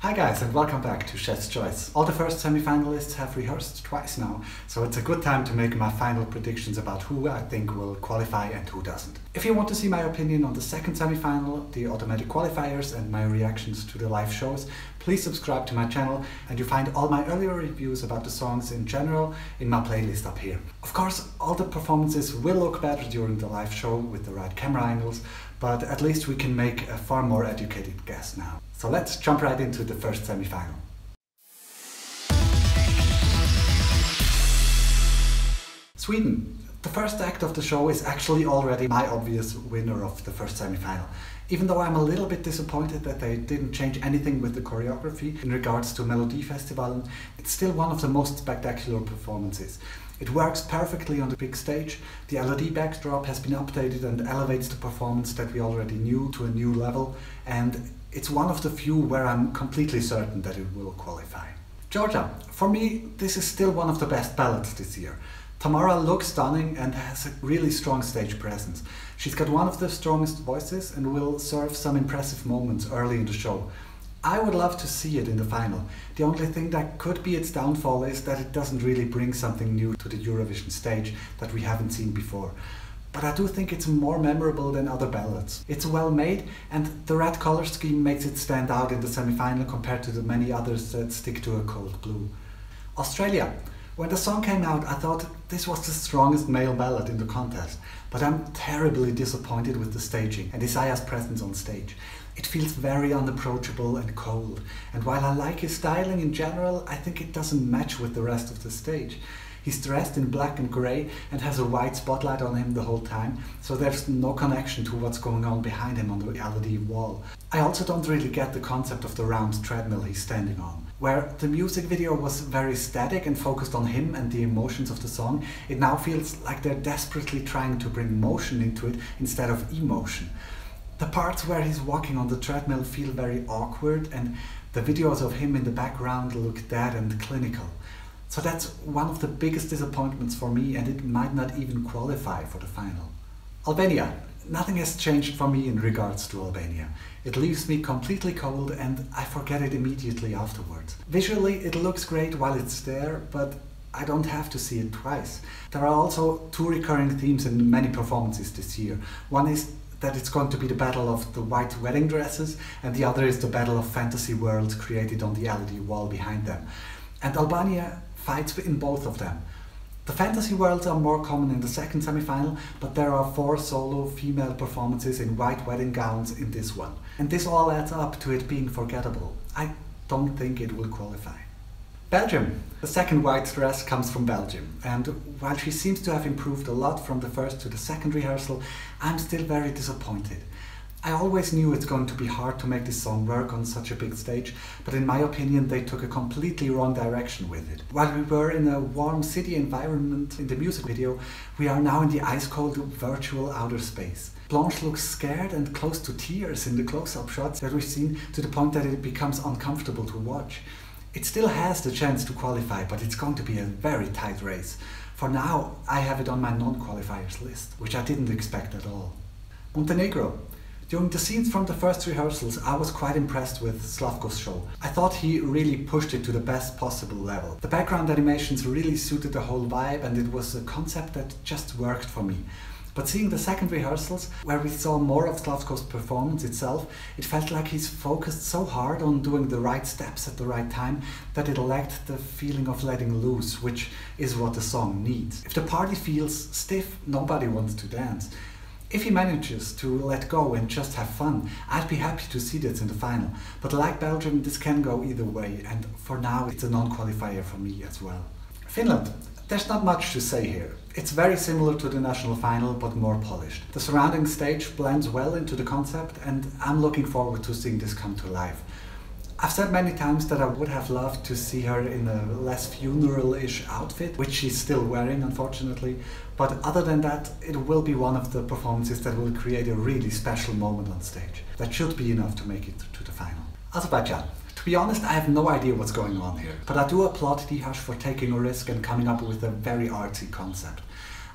Hi guys, and welcome back to Chef's Choice. All the first semi-finalists have rehearsed twice now, so it's a good time to make my final predictions about who I think will qualify and who doesn't. If you want to see my opinion on the second semi-final, the automatic qualifiers and my reactions to the live shows, please subscribe to my channel and you find all my earlier reviews about the songs in general in my playlist up here. Of course, all the performances will look better during the live show with the right camera angles, but at least we can make a far more educated guess now. So let's jump right into the first semi-final. Sweden. The first act of the show is actually already my obvious winner of the first semi-final. Even though I'm a little bit disappointed that they didn't change anything with the choreography in regards to Melodifestivalen, it's still one of the most spectacular performances. It works perfectly on the big stage, the LED backdrop has been updated and elevates the performance that we already knew to a new level, and it's one of the few where I'm completely certain that it will qualify. Georgia. For me, this is still one of the best ballads this year. Tamara looks stunning and has a really strong stage presence. She's got one of the strongest voices and will serve some impressive moments early in the show. I would love to see it in the final. The only thing that could be its downfall is that it doesn't really bring something new to the Eurovision stage that we haven't seen before. But I do think it's more memorable than other ballads. It's well made and the red color scheme makes it stand out in the semi-final compared to the many others that stick to a cold blue. Australia. When the song came out, I thought this was the strongest male ballad in the contest, but I'm terribly disappointed with the staging and Isaiah's presence on stage. It feels very unapproachable and cold, and while I like his styling in general, I think it doesn't match with the rest of the stage. He's dressed in black and grey and has a white spotlight on him the whole time, so there's no connection to what's going on behind him on the LED wall. I also don't really get the concept of the round treadmill he's standing on. Where the music video was very static and focused on him and the emotions of the song, it now feels like they're desperately trying to bring motion into it instead of emotion. The parts where he's walking on the treadmill feel very awkward and the videos of him in the background look dead and clinical. So that's one of the biggest disappointments for me and it might not even qualify for the final. Albania. Nothing has changed for me in regards to Albania. It leaves me completely cold and I forget it immediately afterwards. Visually it looks great while it's there, but I don't have to see it twice. There are also two recurring themes in many performances this year. One is that it's going to be the battle of the white wedding dresses and the other is the battle of fantasy worlds created on the LED wall behind them. And Albania fights in both of them. The fantasy worlds are more common in the second semi-final, but there are 4 solo female performances in white wedding gowns in this one. And this all adds up to it being forgettable. I don't think it will qualify. Belgium. The second white dress comes from Belgium, and while she seems to have improved a lot from the first to the second rehearsal, I'm still very disappointed. I always knew it's going to be hard to make this song work on such a big stage, but in my opinion they took a completely wrong direction with it. While we were in a warm city environment in the music video, we are now in the ice-cold virtual outer space. Blanche looks scared and close to tears in the close-up shots that we've seen, to the point that it becomes uncomfortable to watch. It still has the chance to qualify, but it's going to be a very tight race. For now, I have it on my non-qualifiers list, which I didn't expect at all. Montenegro. During the scenes from the first rehearsals, I was quite impressed with Slavko's show. I thought he really pushed it to the best possible level. The background animations really suited the whole vibe and it was a concept that just worked for me. But seeing the second rehearsals, where we saw more of Slavko's performance itself, it felt like he's focused so hard on doing the right steps at the right time that it lacked the feeling of letting loose, which is what the song needs. If the party feels stiff, nobody wants to dance. If he manages to let go and just have fun, I'd be happy to see this in the final. But like Belgium, this can go either way, and for now it's a non-qualifier for me as well. Finland. There's not much to say here. It's very similar to the national final, but more polished. The surrounding stage blends well into the concept, and I'm looking forward to seeing this come to life. I've said many times that I would have loved to see her in a less funeral-ish outfit, which she's still wearing unfortunately, but other than that, it will be one of the performances that will create a really special moment on stage. That should be enough to make it to the final. Azerbaijan. To be honest, I have no idea what's going on here, but I do applaud Dihash for taking a risk and coming up with a very artsy concept.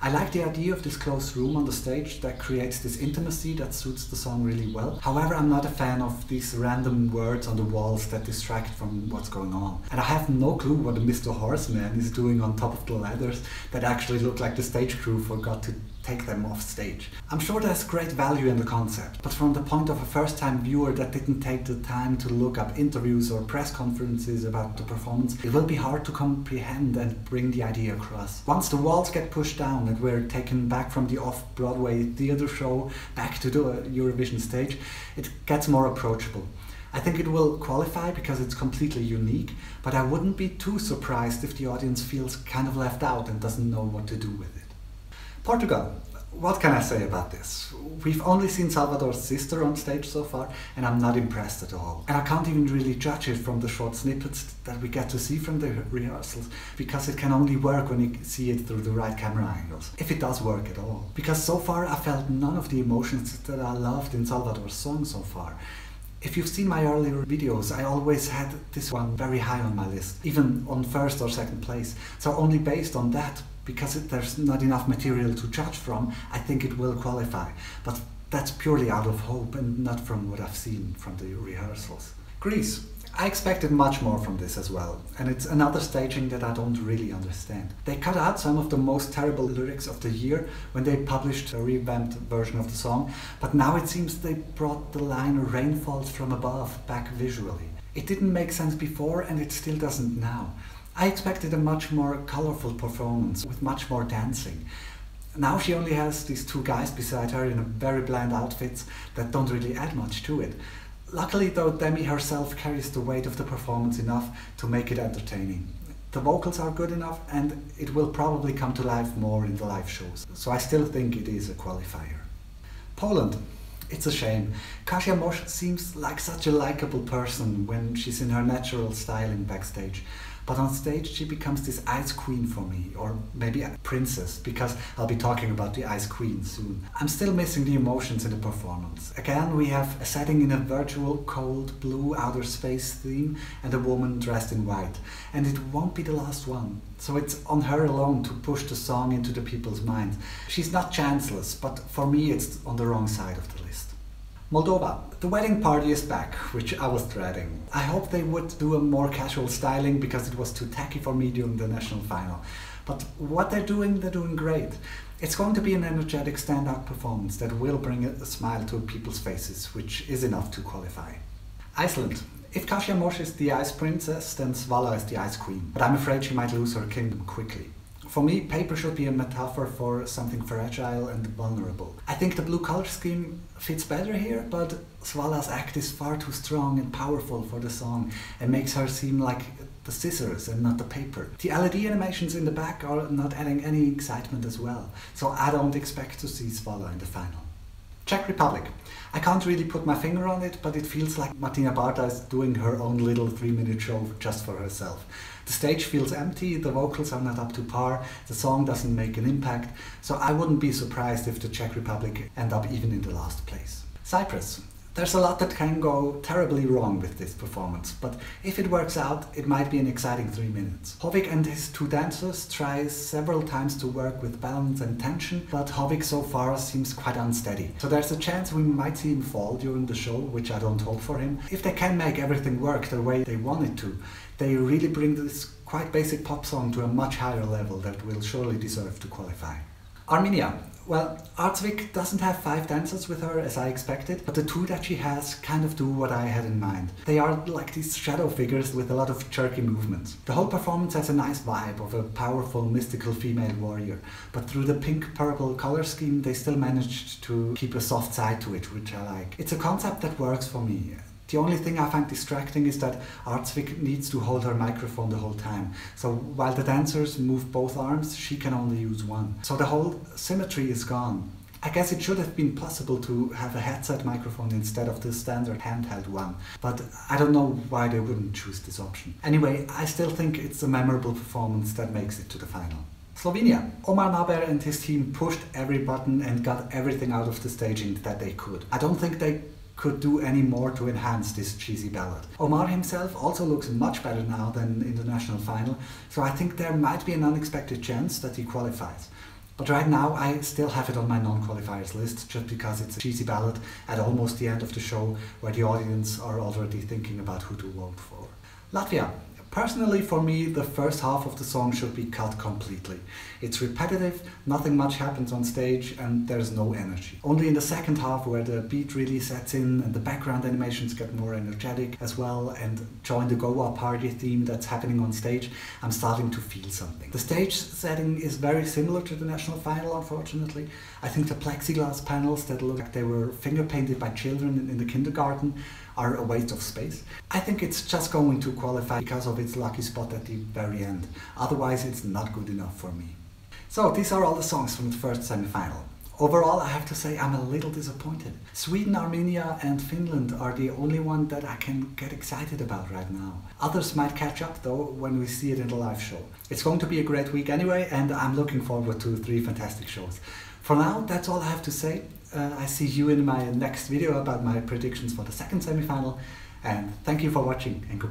I like the idea of this closed room on the stage that creates this intimacy that suits the song really well. However, I'm not a fan of these random words on the walls that distract from what's going on. And I have no clue what the Mr. Horseman is doing on top of the ladders that actually look like the stage crew forgot to take them off stage. I'm sure there's great value in the concept, but from the point of a first-time viewer that didn't take the time to look up interviews or press conferences about the performance, it will be hard to comprehend and bring the idea across. Once the walls get pushed down and we're taken back from the off-Broadway theatre show back to the Eurovision stage, it gets more approachable. I think it will qualify because it's completely unique, but I wouldn't be too surprised if the audience feels kind of left out and doesn't know what to do with it. Portugal. What can I say about this? We've only seen Salvador's sister on stage so far, and I'm not impressed at all. And I can't even really judge it from the short snippets that we get to see from the rehearsals, because it can only work when you see it through the right camera angles, if it does work at all. Because so far I felt none of the emotions that I loved in Salvador's song so far. If you've seen my earlier videos, I always had this one very high on my list, even on first or second place. So only based on that, because there's not enough material to judge from, I think it will qualify. But that's purely out of hope and not from what I've seen from the rehearsals. Greece. I expected much more from this as well, and it's another staging that I don't really understand. They cut out some of the most terrible lyrics of the year when they published a revamped version of the song, but now it seems they brought the line "rain falls from above" back visually. It didn't make sense before, and it still doesn't now. I expected a much more colorful performance with much more dancing. Now she only has these two guys beside her in very bland outfits that don't really add much to it. Luckily though, Demi herself carries the weight of the performance enough to make it entertaining. The vocals are good enough, and it will probably come to life more in the live shows, so I still think it is a qualifier. Poland. It's a shame. Kasia Mosh seems like such a likable person when she's in her natural styling backstage. But on stage she becomes this ice queen for me, or maybe a princess, because I'll be talking about the ice queen soon. I'm still missing the emotions in the performance. Again, we have a setting in a virtual cold blue outer space theme and a woman dressed in white. And it won't be the last one. So it's on her alone to push the song into the people's minds. She's not chanceless, but for me it's on the wrong side of the list. Moldova. The wedding party is back, which I was dreading. I hoped they would do a more casual styling because it was too tacky for me during the national final. But what they're doing great. It's going to be an energetic standout performance that will bring a smile to people's faces, which is enough to qualify. Iceland. If Kasia Mosh is the ice princess, then Svala is the ice queen. But I'm afraid she might lose her kingdom quickly. For me, paper should be a metaphor for something fragile and vulnerable. I think the blue color scheme fits better here, but Svala's act is far too strong and powerful for the song and makes her seem like the scissors and not the paper. The LED animations in the back are not adding any excitement as well, so I don't expect to see Svala in the final. Czech Republic. I can't really put my finger on it, but it feels like Martina Barta is doing her own little 3-minute show just for herself. The stage feels empty, the vocals are not up to par, the song doesn't make an impact, so I wouldn't be surprised if the Czech Republic end up even in the last place. Cyprus. There's a lot that can go terribly wrong with this performance, but if it works out, it might be an exciting 3 minutes. Hovig and his two dancers try several times to work with balance and tension, but Hovig so far seems quite unsteady. So there's a chance we might see him fall during the show, which I don't hope for him. If they can make everything work the way they want it to, they really bring this quite basic pop song to a much higher level that will surely deserve to qualify. Armenia. Well, Artvik doesn't have 5 dancers with her as I expected, but the 2 that she has kind of do what I had in mind. They are like these shadow figures with a lot of jerky movements. The whole performance has a nice vibe of a powerful mystical female warrior, but through the pink-purple color scheme they still managed to keep a soft side to it, which I like. It's a concept that works for me. The only thing I find distracting is that Artvik needs to hold her microphone the whole time. So while the dancers move both arms, she can only use one. So the whole symmetry is gone. I guess it should have been possible to have a headset microphone instead of the standard handheld one, but I don't know why they wouldn't choose this option. Anyway, I still think it's a memorable performance that makes it to the final. Slovenia. Omar Naber and his team pushed every button and got everything out of the staging that they could. I don't think they could do any more to enhance this cheesy ballad. Omar himself also looks much better now than in the national final, so I think there might be an unexpected chance that he qualifies. But right now I still have it on my non-qualifiers list just because it's a cheesy ballad at almost the end of the show where the audience are already thinking about who to vote for. Latvia. Personally, for me, the first half of the song should be cut completely. It's repetitive, nothing much happens on stage, and there's no energy. Only in the second half, where the beat really sets in and the background animations get more energetic as well and join the Goa party theme that's happening on stage, I'm starting to feel something. The stage setting is very similar to the national final, unfortunately. I think the plexiglass panels that look like they were finger painted by children in the kindergarten are a waste of space. I think it's just going to qualify because of its lucky spot at the very end. Otherwise, it's not good enough for me. So these are all the songs from the first semi-final. Overall, I have to say I'm a little disappointed. Sweden, Armenia and Finland are the only one that I can get excited about right now. Others might catch up though when we see it in the live show. It's going to be a great week anyway, and I'm looking forward to 3 fantastic shows. For now, that's all I have to say. I see you in my next video about my predictions for the second semi-final, and thank you for watching and goodbye.